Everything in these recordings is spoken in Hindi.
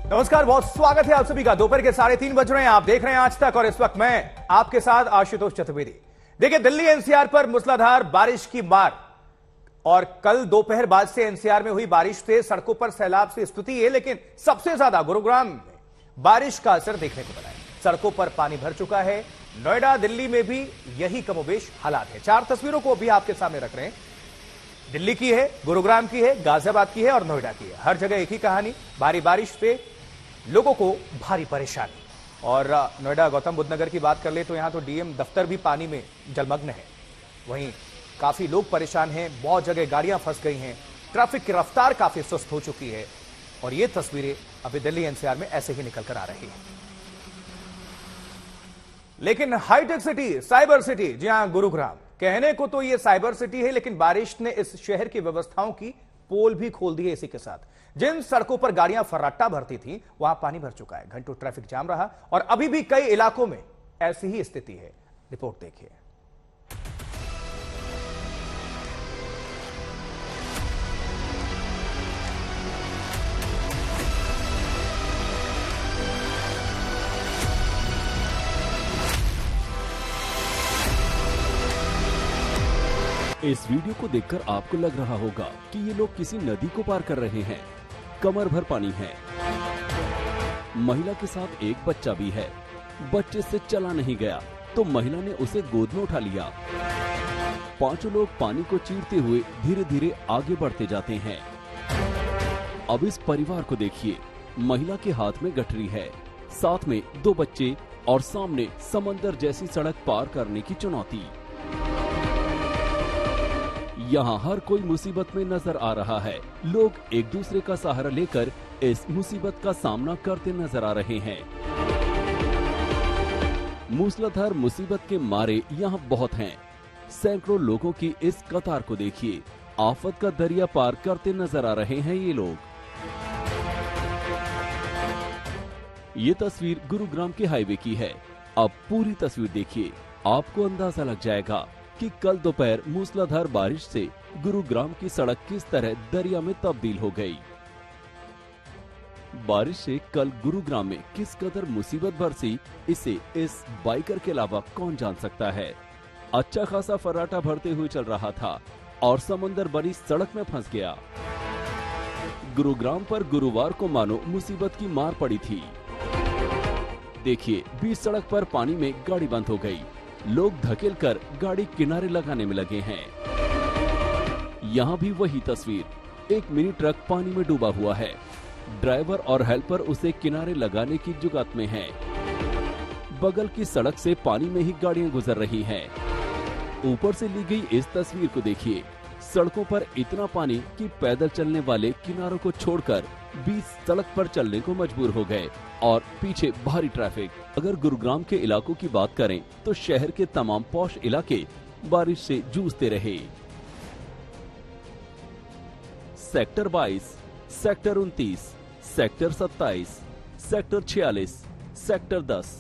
नमस्कार, बहुत स्वागत है आप सभी का। दोपहर के 3:30 बज रहे हैं, आप देख रहे हैं आज तक और इस वक्त मैं आपके साथ आशुतोष चतुर्वेदी। देखिए, दिल्ली एनसीआर पर मूसलाधार बारिश की मार और कल दोपहर बाद से एनसीआर में हुई बारिश से सड़कों पर सैलाब से स्थिति है, लेकिन सबसे ज्यादा गुरुग्राम में बारिश का असर देखने को मिला है। सड़कों पर पानी भर चुका है। नोएडा, दिल्ली में भी यही कमोबेश हालात है। 4 तस्वीरों को भी आपके सामने रख रहे हैं। दिल्ली की है, गुरुग्राम की है, गाजियाबाद की है और नोएडा की है। हर जगह एक ही कहानी, भारी बारिश से लोगों को भारी परेशानी। और नोएडा गौतम बुद्ध नगर की बात कर ले तो यहां तो डीएम दफ्तर भी पानी में जलमग्न है। वहीं काफी लोग परेशान हैं, बहुत जगह गाड़ियां फंस गई हैं, ट्रैफिक की रफ्तार काफी सुस्त हो चुकी है। और ये तस्वीरें अभी दिल्ली एनसीआर में ऐसे ही निकल कर आ रही हैं। लेकिन हाईटेक सिटी, साइबर सिटी, जी हां, गुरुग्राम कहने को तो ये साइबर सिटी है, लेकिन बारिश ने इस शहर की व्यवस्थाओं की पोल भी खोल दी है। इसी के साथ जिन सड़कों पर गाड़ियां फर्राटा भरती थी वहां पानी भर चुका है। घंटों ट्रैफिक जाम रहा और अभी भी कई इलाकों में ऐसी ही स्थिति है। रिपोर्ट देखिए। इस वीडियो को देखकर आपको लग रहा होगा कि ये लोग किसी नदी को पार कर रहे हैं। कमर भर पानी है। महिला के साथ एक बच्चा भी है। बच्चे से चला नहीं गया तो महिला ने उसे गोद में उठा लिया। 5 लोग पानी को चीरते हुए धीरे धीरे आगे बढ़ते जाते हैं। अब इस परिवार को देखिए, महिला के हाथ में गठरी है, साथ में 2 बच्चे और सामने समंदर जैसी सड़क पार करने की चुनौती। यहाँ हर कोई मुसीबत में नजर आ रहा है। लोग एक दूसरे का सहारा लेकर इस मुसीबत का सामना करते नजर आ रहे हैं। मूसलाधार मुसीबत के मारे यहाँ बहुत हैं। सैकड़ों लोगों की इस कतार को देखिए। आफत का दरिया पार करते नजर आ रहे हैं ये लोग। ये तस्वीर गुरुग्राम के हाईवे की है। अब पूरी तस्वीर देखिए, आपको अंदाजा लग जाएगा कि कल दोपहर मूसलाधार बारिश से गुरुग्राम की सड़क किस तरह दरिया में तब्दील हो गई। बारिश से कल गुरुग्राम में किस कदर मुसीबत बरसी, इसे इस बाइकर के अलावा कौन जान सकता है। अच्छा खासा फर्राटा भरते हुए चल रहा था और समंदर बनी सड़क में फंस गया। गुरुग्राम पर गुरुवार को मानो मुसीबत की मार पड़ी थी। देखिए, बीच सड़क पर पानी में गाड़ी बंद हो गई। लोग धकेल कर गाड़ी किनारे लगाने में लगे हैं। यहाँ भी वही तस्वीर। एक मिनी ट्रक पानी में डूबा हुआ है। ड्राइवर और हेल्पर उसे किनारे लगाने की जुगात में हैं। बगल की सड़क से पानी में ही गाड़ियां गुजर रही हैं। ऊपर से ली गई इस तस्वीर को देखिए। सड़कों पर इतना पानी कि पैदल चलने वाले किनारों को छोड़कर बीच सड़क पर चलने को मजबूर हो गए और पीछे भारी ट्रैफिक। अगर गुरुग्राम के इलाकों की बात करें तो शहर के तमाम पॉश इलाके बारिश से जूझते रहे। Sector 22, sector 29, sector 27, sector 46, sector 10,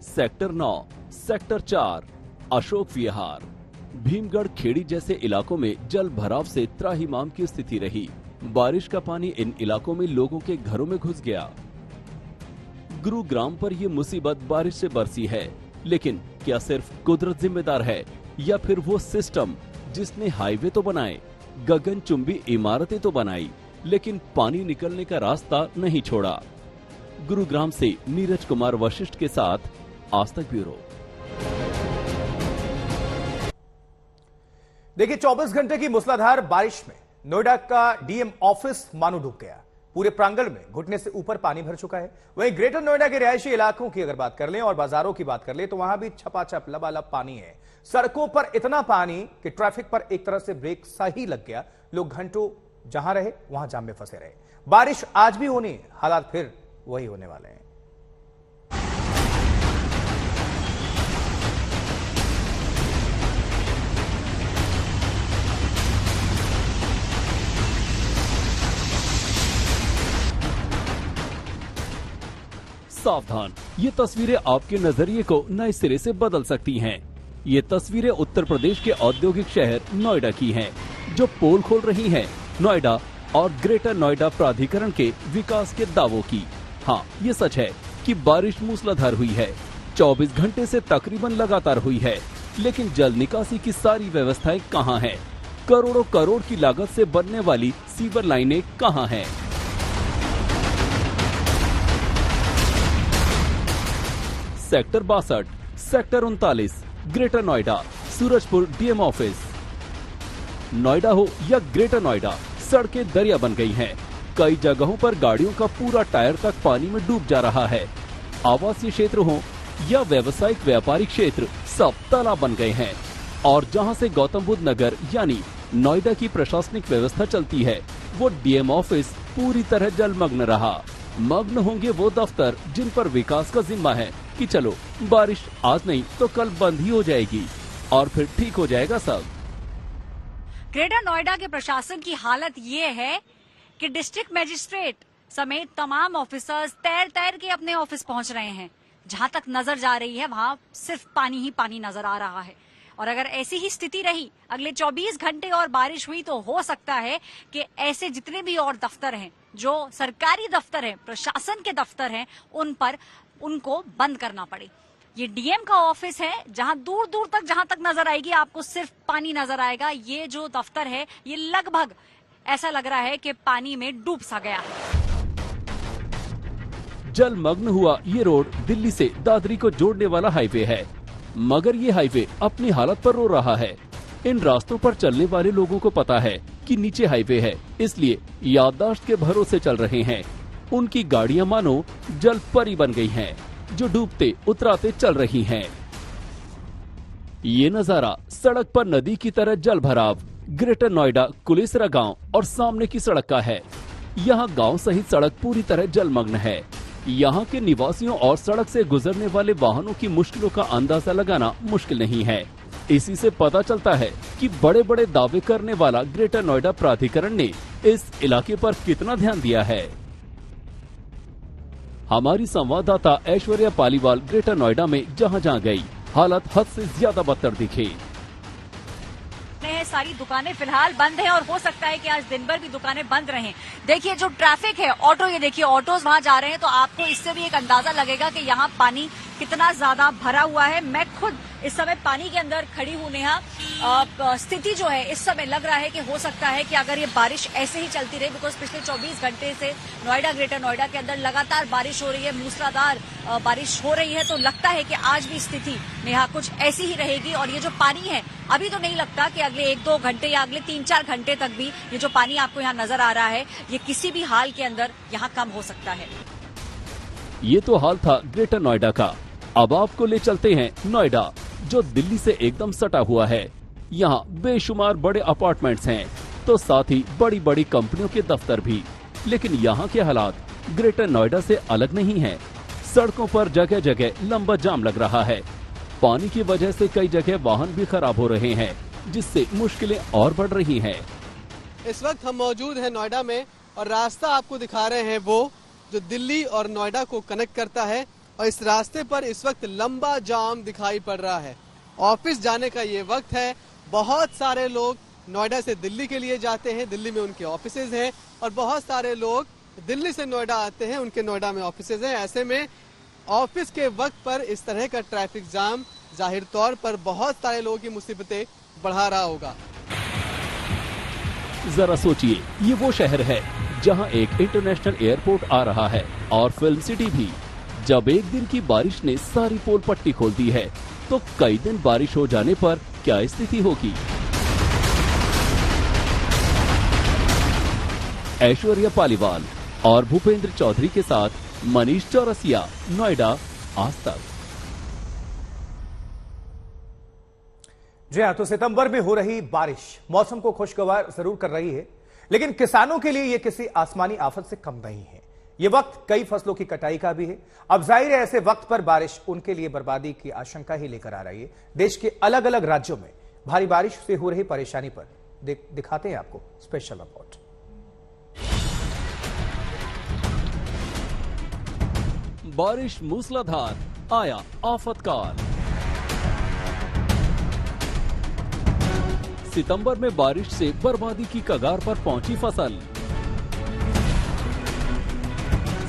sector 9, sector 4, Ashok Vihar, Bhimgarh Kheri जैसे इलाकों में जल भराव से त्राहिमाम की स्थिति रही। बारिश का पानी इन इलाकों में लोगों के घरों में घुस गया। गुरुग्राम पर ये मुसीबत बारिश से बरसी है, लेकिन क्या सिर्फ कुदरत जिम्मेदार है या फिर वो सिस्टम जिसने हाईवे तो बनाए, गगनचुंबी इमारतें तो बनाई, लेकिन पानी निकलने का रास्ता नहीं छोड़ा। गुरुग्राम से नीरज कुमार वशिष्ठ के साथ आज तक ब्यूरो। देखिए, 24 घंटे की मूसलाधार बारिश में नोएडा का डीएम ऑफिस मानो डूब गया। पूरे प्रांगण में घुटने से ऊपर पानी भर चुका है। वहीं ग्रेटर नोएडा के रिहायशी इलाकों की अगर बात कर लें और बाजारों की बात कर लें तो वहां भी छपाछप लबालब पानी है। सड़कों पर इतना पानी कि ट्रैफिक पर एक तरह से ब्रेक सा ही लग गया। लोग घंटों जहां रहे वहां जाम में फंसे रहे। बारिश आज भी होनी, हालात फिर वही होने वाले हैं। सावधान, ये तस्वीरें आपके नजरिए को नए सिरे से बदल सकती हैं। ये तस्वीरें उत्तर प्रदेश के औद्योगिक शहर नोएडा की हैं, जो पोल खोल रही हैं नोएडा और ग्रेटर नोएडा प्राधिकरण के विकास के दावों की। हाँ, ये सच है कि बारिश मूसलाधार हुई है, 24 घंटे से तकरीबन लगातार हुई है, लेकिन जल निकासी की सारी व्यवस्थाएं कहाँ हैं? करोड़ों करोड़ की लागत से बनने वाली सीवर लाइनें कहाँ हैं? Sector 62, sector 39, greater Noida, Surajpur DM office. Noida हो या ग्रेटर नोएडा, सड़कें दरिया बन गई हैं। कई जगहों पर गाड़ियों का पूरा टायर तक पानी में डूब जा रहा है। आवासीय क्षेत्र हो या व्यावसायिक व्यापारिक क्षेत्र, सब तालाब बन गए हैं। और जहां से गौतम बुद्ध नगर यानी नोएडा की प्रशासनिक व्यवस्था चलती है, वो डीएम ऑफिस पूरी तरह जलमग्न रहा। मग्न होंगे वो दफ्तर जिन पर विकास का जिम्मा है कि चलो बारिश आज नहीं तो कल बंद ही हो जाएगी और फिर ठीक हो जाएगा सब। ग्रेटर नोएडा के प्रशासन की हालत ये है कि डिस्ट्रिक्ट मजिस्ट्रेट समेत तमाम ऑफिसर्स तैर तैर के अपने ऑफिस पहुंच रहे हैं। जहां तक नजर जा रही है वहां सिर्फ पानी ही पानी नजर आ रहा है। और अगर ऐसी ही स्थिति रही, अगले 24 घंटे और बारिश हुई, तो हो सकता है कि ऐसे जितने भी और दफ्तर हैं, जो सरकारी दफ्तर हैं, प्रशासन के दफ्तर हैं, उनको बंद करना पड़े। ये डीएम का ऑफिस है, जहां दूर दूर तक जहां तक नजर आएगी आपको सिर्फ पानी नजर आएगा। ये जो दफ्तर है, ये लगभग ऐसा लग रहा है कि पानी में डूब सा गया है। जलमग्न हुआ ये रोड दिल्ली से दादरी को जोड़ने वाला हाईवे है, मगर ये हाईवे अपनी हालत पर रो रहा है। इन रास्तों पर चलने वाले लोगों को पता है कि नीचे हाईवे है, इसलिए याददाश्त के भरोसे चल रहे हैं। उनकी गाड़ियां मानो जल परी बन गई हैं, जो डूबते उतराते चल रही हैं। ये नजारा सड़क पर नदी की तरह जल भराव ग्रेटर नोएडा कुलेसरा गांव और सामने की सड़क का है। यहाँ गांव सहित सड़क पूरी तरह जलमग्न है। यहाँ के निवासियों और सड़क से गुजरने वाले वाहनों की मुश्किलों का अंदाजा लगाना मुश्किल नहीं है। इसी से पता चलता है कि बड़े बड़े दावे करने वाला ग्रेटर नोएडा प्राधिकरण ने इस इलाके पर कितना ध्यान दिया है। हमारी संवाददाता ऐश्वर्या पालीवाल ग्रेटर नोएडा में जहां गई, हालत हद से ज्यादा बदतर दिखे। सारी दुकानें फिलहाल बंद हैं और हो सकता है कि आज दिन भर भी दुकानें बंद रहें। देखिए जो ट्रैफिक है, ऑटो, ये देखिए ऑटोज वहां जा रहे हैं, तो आपको इससे भी एक अंदाजा लगेगा कि यहाँ पानी कितना ज्यादा भरा हुआ है। मैं खुद इस समय पानी के अंदर खड़ी हूँ नेहा। स्थिति जो है इस समय लग रहा है कि हो सकता है कि अगर ये बारिश ऐसे ही चलती रही, बिकॉज पिछले 24 घंटे से नोएडा, ग्रेटर नोएडा के अंदर लगातार बारिश हो रही है, मूसलाधार बारिश हो रही है, तो लगता है कि आज भी स्थिति नेहा कुछ ऐसी ही रहेगी। और ये जो पानी है, अभी तो नहीं लगता कि अगले 1-2 घंटे या अगले 3-4 घंटे तक भी ये जो पानी आपको यहाँ नजर आ रहा है, ये किसी भी हाल के अंदर यहाँ कम हो सकता है। ये तो हाल था ग्रेटर नोएडा का। अब आपको ले चलते हैं नोएडा, जो दिल्ली से एकदम सटा हुआ है। यहाँ बेशुमार बड़े अपार्टमेंट्स हैं, तो साथ ही बड़ी बड़ी कंपनियों के दफ्तर भी। लेकिन यहाँ के हालात ग्रेटर नोएडा से अलग नहीं है। सड़कों पर जगह जगह लंबा जाम लग रहा है। पानी की वजह से कई जगह वाहन भी खराब हो रहे हैं, जिससे मुश्किलें और बढ़ रही हैं। इस वक्त हम मौजूद हैं नोएडा में और रास्ता आपको दिखा रहे हैं वो जो दिल्ली और नोएडा को कनेक्ट करता है। और इस रास्ते पर इस वक्त लंबा जाम दिखाई पड़ रहा है। ऑफिस जाने का ये वक्त है। बहुत सारे लोग नोएडा से दिल्ली के लिए जाते हैं, दिल्ली में उनके ऑफिसेज हैं, और बहुत सारे लोग दिल्ली से नोएडा आते हैं, उनके नोएडा में ऑफिसेज हैं। ऐसे में ऑफिस के वक्त पर इस तरह का ट्रैफिक जाम जाहिर तौर पर बहुत सारे लोगों की मुसीबतें बढ़ा रहा होगा। जरा सोचिए, ये वो शहर है जहां एक इंटरनेशनल एयरपोर्ट आ रहा है और फिल्म सिटी भी। जब एक दिन की बारिश ने सारी पोल पट्टी खोल दी है, तो कई दिन बारिश हो जाने पर क्या स्थिति होगी। ऐश्वर्या पालीवाल और भूपेंद्र चौधरी के साथ मनीष चौरसिया, नोएडा, आज तक। जी हाँ, तो सितंबर में हो रही बारिश मौसम को खुशगवार जरूर कर रही है, लेकिन किसानों के लिए यह किसी आसमानी आफत से कम नहीं है। ये वक्त कई फसलों की कटाई का भी है। अब जाहिर है ऐसे वक्त पर बारिश उनके लिए barbadi की आशंका ही लेकर आ रही है। देश के अलग अलग राज्यों में भारी बारिश से हो रही परेशानी पर दिखाते हैं आपको स्पेशल रिपोर्ट। बारिश मूसलाधार, आया आफतकाल। सितंबर में बारिश से बर्बादी की कगार पर पहुंची फसल।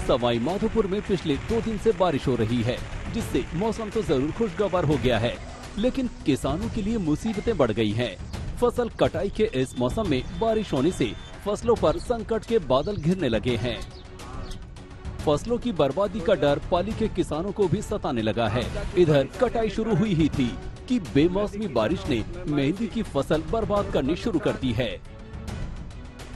सवाई माधोपुर में पिछले 2 दिन से बारिश हो रही है, जिससे मौसम तो जरूर खुशगवार हो गया है, लेकिन किसानों के लिए मुसीबतें बढ़ गई हैं। फसल कटाई के इस मौसम में बारिश होने से फसलों पर संकट के बादल घिरने लगे हैं। फसलों की बर्बादी का डर पाली के किसानों को भी सताने लगा है। इधर कटाई शुरू हुई ही थी कि बेमौसमी बारिश ने मेहंदी की फसल बर्बाद करनी शुरू कर दी है।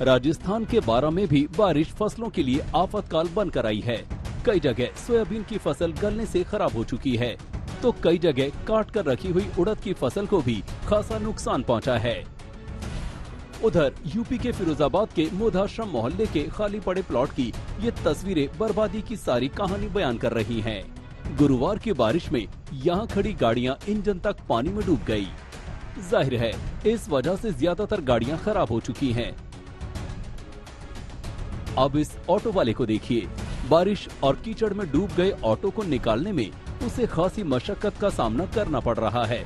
राजस्थान के बारां में भी बारिश फसलों के लिए आफतकाल बनकर आई है। कई जगह सोयाबीन की फसल गलने से खराब हो चुकी है, तो कई जगह काट कर रखी हुई उड़द की फसल को भी खासा नुकसान पहुंचा है। उधर यूपी के फिरोजाबाद के मोधाश्रम मोहल्ले के खाली पड़े प्लॉट की ये तस्वीरें बर्बादी की सारी कहानी बयान कर रही हैं। गुरुवार की बारिश में यहाँ खड़ी गाड़ियाँ इंजन तक पानी में डूब गयी। जाहिर है इस वजह से ज्यादातर गाड़ियाँ खराब हो चुकी हैं। अब इस ऑटो वाले को देखिए, बारिश और कीचड़ में डूब गए ऑटो को निकालने में उसे खासी मशक्कत का सामना करना पड़ रहा है।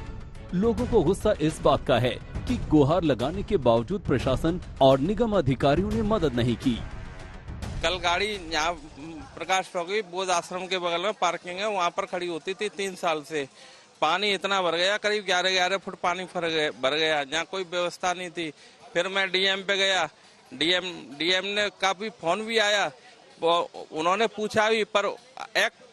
लोगों को गुस्सा इस बात का है कि गुहार लगाने के बावजूद प्रशासन और निगम अधिकारियों ने मदद नहीं की। कल गाड़ी यहाँ प्रकाश प्रगति बोध आश्रम के बगल में पार्किंग है, वहाँ पर खड़ी होती थी 3 साल से। पानी इतना भर गया, करीब 11 फुट पानी भर गया, जहाँ कोई व्यवस्था नहीं थी। फिर मैं डीएम पे गया, डीएम ने काफी फोन भी आया, उन्होंने पूछा भी, पर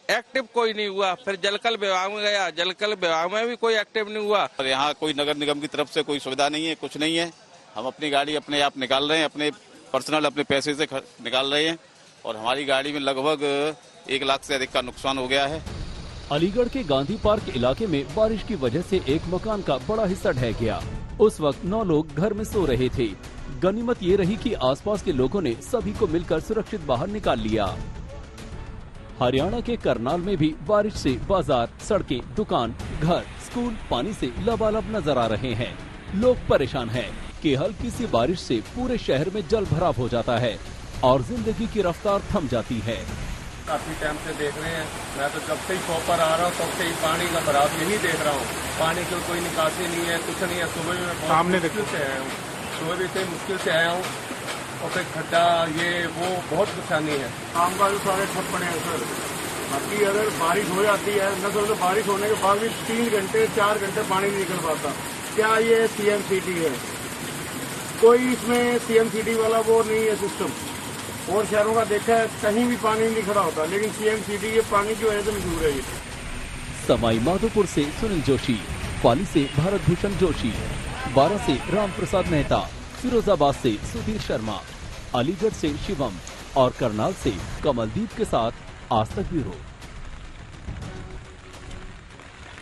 एक्टिव कोई नहीं हुआ। फिर जलकल विभाग में गया, जलकल विभाग में भी कोई एक्टिव नहीं हुआ। और यहाँ कोई नगर निगम की तरफ से कोई सुविधा नहीं है, कुछ नहीं है। हम अपनी गाड़ी अपने आप निकाल रहे हैं, अपने पर्सनल अपने पैसे से निकाल रहे हैं, और हमारी गाड़ी में लगभग 1 लाख से अधिक का नुकसान हो गया है। अलीगढ़ के गांधी पार्क इलाके में बारिश की वजह से एक मकान का बड़ा हिस्सा ढह गया। उस वक्त 9 लोग घर में सो रहे थे। गनीमत ये रही कि आसपास के लोगों ने सभी को मिलकर सुरक्षित बाहर निकाल लिया। हरियाणा के करनाल में भी बारिश से बाजार, सड़कें, दुकान, घर, स्कूल पानी से लबालब नजर आ रहे हैं। लोग परेशान हैं कि हल्की सी बारिश से पूरे शहर में जल भराव हो जाता है और जिंदगी की रफ्तार थम जाती है। काफी टाइम से देख रहे हैं, मैं तो जब से ही शॉप पर आ रहा हूँ तब से ही पानी का भराव यही देख रहा हूँ। पानी की कोई निकासी नहीं है, कुछ नहीं है। सुबह में सामने मुश्किल से आया हूँ, सुबह भी से मुश्किल से आया हूँ, और फिर खड्डा ये वो बहुत परेशानी है। काम का जो सारे ठप पड़े हैं सर। बाकी अगर बारिश हो जाती है न, तो बारिश होने के बाद भी 3 घंटे 4 घंटे पानी नहीं निकल पाता। क्या ये CMCD है? कोई इसमें CMCD वाला वो नहीं है सिस्टम। और शहरों का देखा है, कहीं भी पानी नहीं खड़ा होता, लेकिन CMCD ये पानी की वजह से मशहूर है। ये सवाई माधोपुर से सुनील जोशी, पाली से भारत भूषण जोशी, बारां से राम प्रसाद मेहता, फिरोजाबाद से सुधीर शर्मा, अलीगढ़ से शिवम और करनाल से कमलदीप के साथ आज तक ब्यूरो।